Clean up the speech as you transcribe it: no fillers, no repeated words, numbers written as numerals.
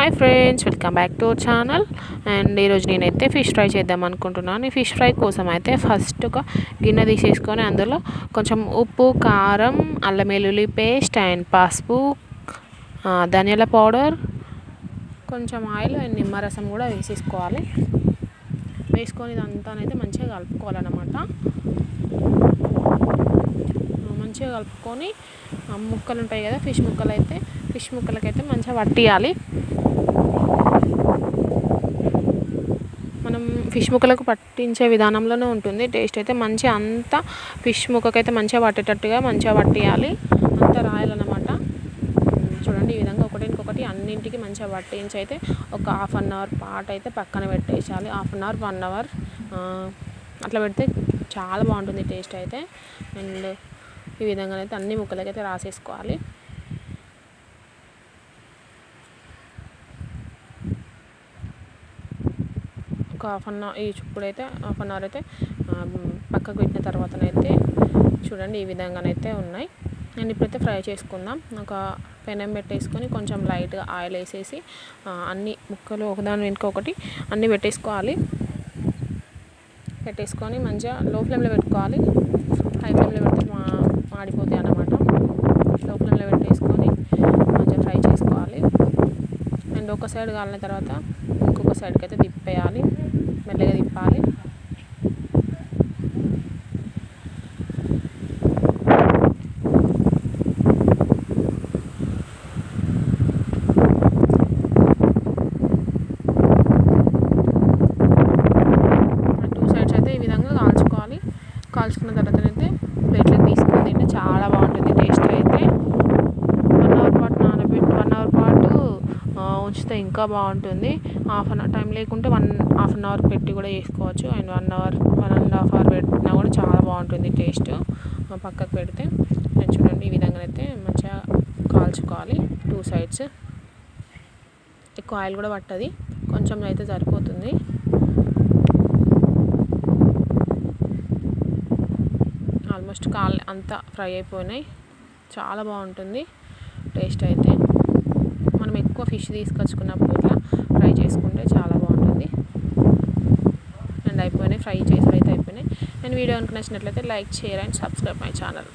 Hi friends, welcome back to our channel. And ఈరోజు నేనైతే fish fry చేద్దాం అనుకుంటున్నాను. ఈ ఫిష్ ఫ్రై కోసం అయితే ఫస్ట్ ఒక గిన్నె తీసేసుకొని అందులో కొంచెం ఉప్పు, కారం, అల్లం వెల్లుల్లి పేస్ట్ అండ్ పసుపు, ధనియాల పౌడర్, కొంచెం ఆయిల్ అండ్ నిమ్మరసం కూడా వేసేసుకోవాలి. వేసుకొని ఇదంతానైతే మంచిగా కలుపుకోవాలన్నమాట. మంచిగా కలుపుకొని ముక్కలు ఉంటాయి కదా, ఫిష్ ముక్కలకైతే మంచిగా పట్టియాలి. మనం ఫిష్ ముక్కలకు పట్టించే విధానంలోనే ఉంటుంది టేస్ట్ అయితే. మంచిగా అంతా ఫిష్ ముక్కకైతే మంచిగా పట్టేటట్టుగా మంచిగా పట్టియాలి, అంతా రాయాలన్నమాట. చూడండి, ఈ విధంగా ఒకటి అన్నింటికి మంచిగా పట్టించి అయితే ఒక హాఫ్ అన్ అవర్ పాటు అయితే పక్కన పెట్టేసాలి. హాఫ్ అన్ అవర్ 1 అవర్ అట్లా పెడితే చాలా బాగుంటుంది టేస్ట్ అయితే. అండ్ ఈ విధంగా అయితే అన్ని ముక్కలకైతే రాసేసుకోవాలి. ఒక హాఫ్ అన్ అవర్ ఇప్పుడైతే హాఫ్ అన్ అవర్ అయితే పక్కకు పెట్టిన తర్వాతనైతే చూడండి ఈ విధంగానైతే ఉన్నాయి. అండ్ ఇప్పుడైతే ఫ్రై చేసుకుందాం. ఒక పెనం పెట్టేసుకొని కొంచెం లైట్గా ఆయిల్ వేసేసి అన్ని ముక్కలు ఒకదాని వెనుక ఒకటి అన్నీ పెట్టేసుకొని మంచిగా లో ఫ్లేమ్లో పెట్టుకోవాలి. హై ఫ్లేమ్లో పెడితే మాడిపోతాయి అన్నమాట. లో ఫ్లేమ్లో పెట్టేసుకొని మంచిగా ఫ్రై చేసుకోవాలి. అండ్ ఒక సైడ్ కాలిన తర్వాత ఇంకొక సైడ్కి అయితే తిప్పేయాలి, మెల్లగా తిప్పాలి. టూ సైడ్స్ అయితే ఈ విధంగా కాల్చుకున్న తర్వాత అయితే ప్లేట్లోకి తీసుకొని తింటే చాలా బాగుంటుంది టేస్ట్ అయితే. 1 అవర్ పాటు 1 అవర్ పాటు ఉంచితే ఇంకా బాగుంటుంది. హాఫ్ అన్ అవర్ టైం లేకుంటే హాఫ్ అన్ అవర్ పెట్టి కూడా చేసుకోవచ్చు. అండ్ 1.5 అవర్ పెట్టినా కూడా చాలా బాగుంటుంది టేస్ట్ పక్కకు పెడితే. అండ్ చూడండి ఈ విధంగా అయితే మంచిగా కాల్చుకోవాలి 2 సైడ్స్. ఎక్కువ ఆయిల్ కూడా పట్టది, కొంచెం అయితే సరిపోతుంది. ఆల్మోస్ట్ అంతా ఫ్రై అయిపోయినాయి. చాలా బాగుంటుంది టేస్ట్ అయితే. మనం ఎక్కువ ఫిష్ తీసుకొచ్చుకున్నప్పుడు ఇట్లా ఫ్రై చేసుకుంటే చాలా బాగుంటుంది. అండ్ అయిపోయినాయి, ఫ్రై చేసి అయితే అయిపోయినాయి. అండ్ వీడియో కనుక నచ్చినట్లయితే like, share and subscribe my channel.